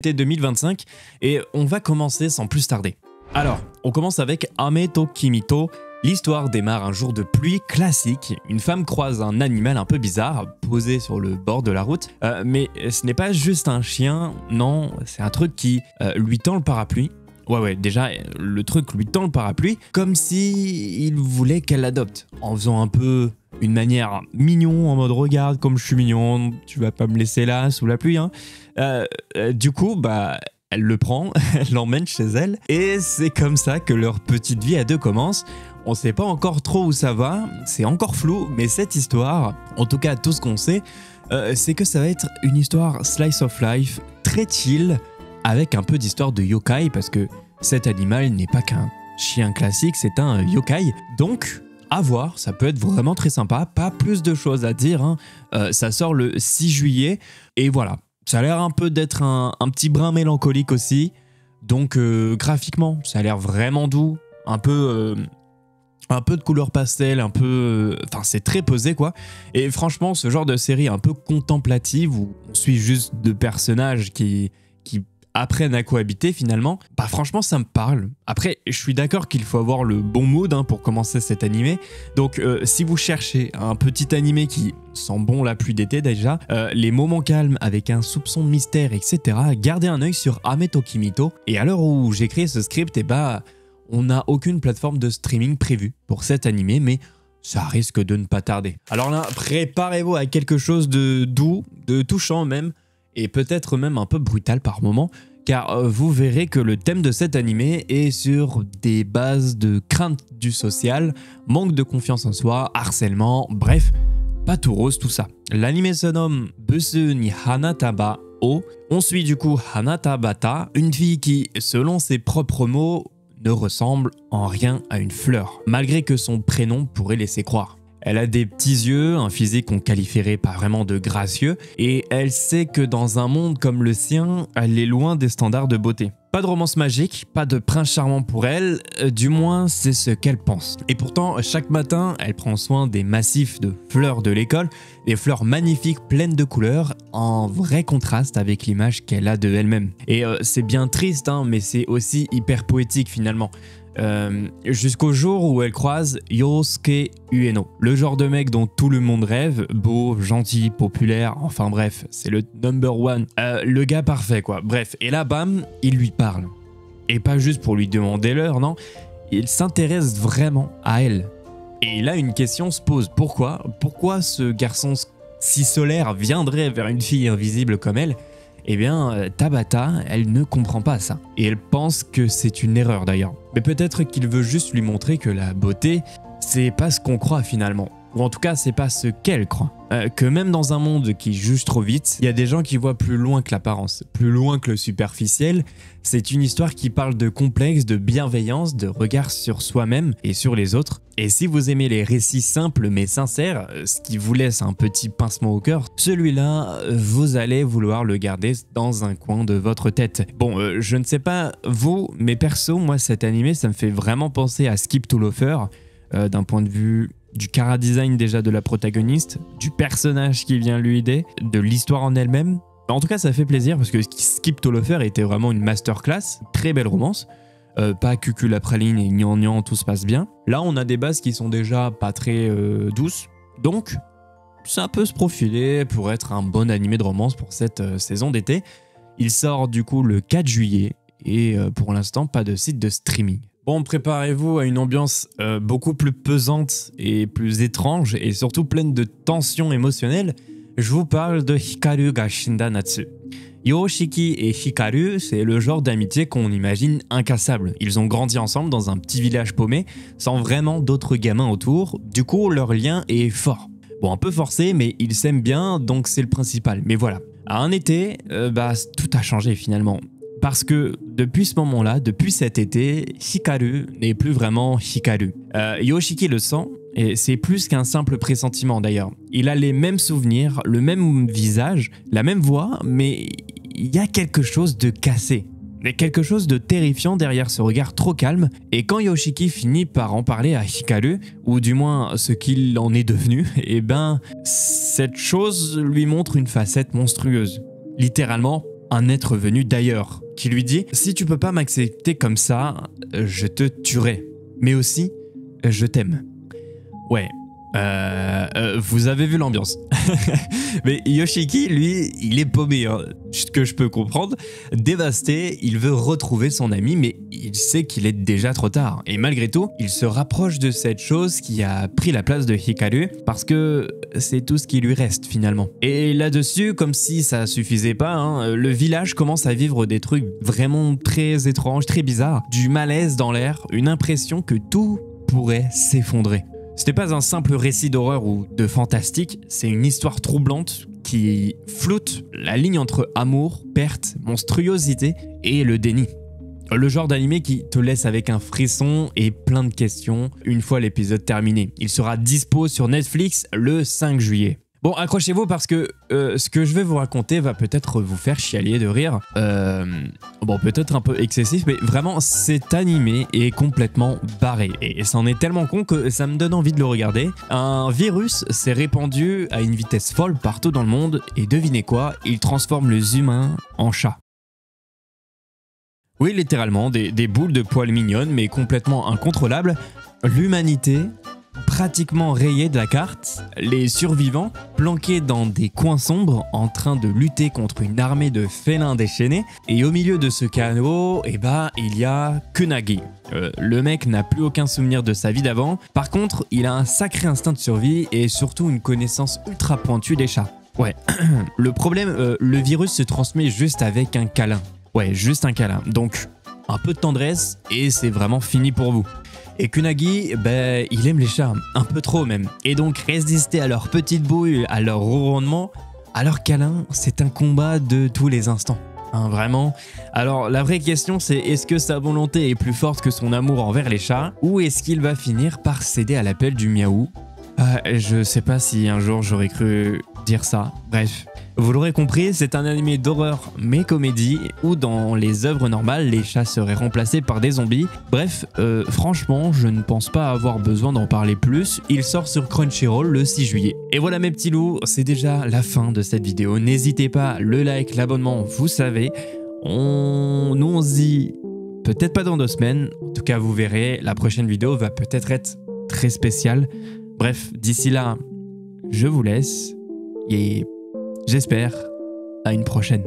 l'été 2025 et on va commencer sans plus tarder. Alors, on commence avec Ame to Kimito. L'histoire démarre un jour de pluie classique. Une femme croise un animal un peu bizarre posé sur le bord de la route. Mais ce n'est pas juste un chien, non, c'est un truc qui lui tend le parapluie. Ouais, déjà, le truc lui tend le parapluie comme si il voulait qu'elle l'adopte. En faisant un peu une manière mignon, en mode regarde comme je suis mignon, tu vas pas me laisser là sous la pluie. Hein. Du coup, elle le prend, elle l'emmène chez elle. Et c'est comme ça que leur petite vie à deux commence. On sait pas encore trop où ça va, c'est encore flou, mais cette histoire, en tout cas tout ce qu'on sait, c'est que ça va être une histoire slice of life, très chill, avec un peu d'histoire de yokai, parce que cet animal n'est pas qu'un chien classique, c'est un yokai. Donc, à voir, ça peut être vraiment très sympa, pas plus de choses à dire, hein. Ça sort le 6 juillet, et voilà. Ça a l'air un peu d'être un petit brin mélancolique aussi, donc graphiquement, ça a l'air vraiment doux, un peu de couleur pastel, enfin c'est très posé quoi. Et franchement, ce genre de série un peu contemplative où on suit juste deux personnages qui apprennent à cohabiter finalement, franchement ça me parle. Après, je suis d'accord qu'il faut avoir le bon mood pour commencer cet animé. Donc si vous cherchez un petit animé qui sent bon la pluie d'été déjà, les moments calmes avec un soupçon de mystère, etc., gardez un œil sur Ame to Kimito. Et à l'heure où j'écris ce script, on n'a aucune plateforme de streaming prévue pour cet animé, mais ça risque de ne pas tarder. Alors là, préparez-vous à quelque chose de doux, de touchant même, et peut-être même un peu brutal par moment, car vous verrez que le thème de cet animé est sur des bases de crainte du social, manque de confiance en soi, harcèlement, bref, pas tout rose tout ça. L'animé se nomme Busu ni Hanataba o. On suit du coup Hanata Bata, une fille qui, selon ses propres mots, ne ressemble en rien à une fleur, malgré que son prénom pourrait laisser croire. Elle a des petits yeux, un physique qu'on qualifierait pas vraiment de gracieux, et elle sait que dans un monde comme le sien, elle est loin des standards de beauté. Pas de romance magique, pas de prince charmant pour elle, du moins c'est ce qu'elle pense. Et pourtant, chaque matin, elle prend soin des massifs de fleurs de l'école, des fleurs magnifiques pleines de couleurs, en vrai contraste avec l'image qu'elle a de elle-même. Et c'est bien triste, mais c'est aussi hyper poétique finalement. Jusqu'au jour où elle croise Yosuke Ueno, le genre de mec dont tout le monde rêve, beau, gentil, populaire, enfin bref, c'est le number one, le gars parfait quoi, bref, et là bam, il lui parle. Et pas juste pour lui demander l'heure, non, il s'intéresse vraiment à elle. Et là une question se pose, pourquoi ce garçon si solaire viendrait vers une fille invisible comme elle? Eh bien, Tabata, elle ne comprend pas ça. Et elle pense que c'est une erreur d'ailleurs. Mais peut-être qu'il veut juste lui montrer que la beauté, c'est pas ce qu'on croit finalement. Ou en tout cas, c'est pas ce qu'elle croit. Que même dans un monde qui juge trop vite, il y a des gens qui voient plus loin que l'apparence, plus loin que le superficiel. C'est une histoire qui parle de complexe, de bienveillance, de regard sur soi-même et sur les autres. Et si vous aimez les récits simples mais sincères, ce qui vous laisse un petit pincement au cœur, celui-là, vous allez vouloir le garder dans un coin de votre tête. Bon, je ne sais pas vous, mais perso, moi cet animé, ça me fait vraiment penser à Skip to Loafer, d'un point de vue du chara-design déjà de la protagoniste, du personnage qui vient lui aider, de l'histoire en elle-même. En tout cas, ça fait plaisir parce que Skip to Loafer était vraiment une masterclass, très belle romance. Pas cucul la praline et gnangnan, tout se passe bien. Là, on a des bases qui sont déjà pas très douces, donc ça peut se profiler pour être un bon animé de romance pour cette saison d'été. Il sort du coup le 4 juillet et pour l'instant, pas de site de streaming. Bon, préparez-vous à une ambiance beaucoup plus pesante et plus étrange et surtout pleine de tensions émotionnelles. Je vous parle de Hikaru ga Shinda Natsu. Yoshiki et Hikaru, c'est le genre d'amitié qu'on imagine incassable. Ils ont grandi ensemble dans un petit village paumé, sans vraiment d'autres gamins autour. Du coup, leur lien est fort. Bon, un peu forcé, mais ils s'aiment bien, donc c'est le principal. Mais voilà. À un été, tout a changé finalement. Parce que depuis ce moment-là, depuis cet été, Hikaru n'est plus vraiment Hikaru. Yoshiki le sent, et c'est plus qu'un simple pressentiment d'ailleurs. Il a les mêmes souvenirs, le même visage, la même voix, mais il y a quelque chose de cassé. Mais quelque chose de terrifiant derrière ce regard trop calme, et quand Yoshiki finit par en parler à Hikaru, ou du moins ce qu'il en est devenu, cette chose lui montre une facette monstrueuse. Littéralement, un être venu d'ailleurs, qui lui dit « Si tu peux pas m'accepter comme ça, je te tuerai. Mais aussi, je t'aime. » Ouais, vous avez vu l'ambiance. Mais Yoshiki, lui, il est paumé, hein, ce que je peux comprendre. Dévasté, il veut retrouver son ami, mais il sait qu'il est déjà trop tard. Et malgré tout, il se rapproche de cette chose qui a pris la place de Hikaru, parce que c'est tout ce qui lui reste finalement. Et là-dessus, comme si ça suffisait pas, hein, le village commence à vivre des trucs vraiment très étranges, très bizarres. Du malaise dans l'air, une impression que tout pourrait s'effondrer. Ce n'est pas un simple récit d'horreur ou de fantastique, c'est une histoire troublante qui floute la ligne entre amour, perte, monstruosité et le déni. Le genre d'animé qui te laisse avec un frisson et plein de questions une fois l'épisode terminé. Il sera dispo sur Netflix le 5 juillet. Bon, accrochez-vous parce que ce que je vais vous raconter va peut-être vous faire chialer de rire. Bon, peut-être un peu excessif, mais vraiment, cet animé est complètement barré. Et c'en est tellement con que ça me donne envie de le regarder. Un virus s'est répandu à une vitesse folle partout dans le monde, et devinez quoi, il transforme les humains en chats. Oui, littéralement, des boules de poils mignonnes, mais complètement incontrôlables. L'humanité pratiquement rayés de la carte, les survivants planqués dans des coins sombres en train de lutter contre une armée de félins déchaînés, et au milieu de ce chaos, il y a Kunagi. Le mec n'a plus aucun souvenir de sa vie d'avant, par contre il a un sacré instinct de survie et surtout une connaissance ultra pointue des chats. Ouais, le problème, le virus se transmet juste avec un câlin. Ouais, juste un câlin, donc un peu de tendresse et c'est vraiment fini pour vous. Et Kunagi, il aime les chats, un peu trop même. Et donc résister à leur petite bouille, à leur ronronnement, à leur câlin, c'est un combat de tous les instants. Hein, vraiment. Alors la vraie question c'est, est-ce que sa volonté est plus forte que son amour envers les chats, ou est-ce qu'il va finir par céder à l'appel du miaou? Je sais pas si un jour j'aurais cru dire ça. Bref. Vous l'aurez compris, c'est un animé d'horreur mais comédie où dans les œuvres normales, les chats seraient remplacés par des zombies. Bref, franchement, je ne pense pas avoir besoin d'en parler plus. Il sort sur Crunchyroll le 6 juillet. Et voilà mes petits loups, c'est déjà la fin de cette vidéo. N'hésitez pas, le like, l'abonnement, vous savez. Nous on se dit peut-être pas dans 2 semaines. En tout cas, vous verrez, la prochaine vidéo va peut-être être très spéciale. Bref, d'ici là, je vous laisse et j'espère à une prochaine.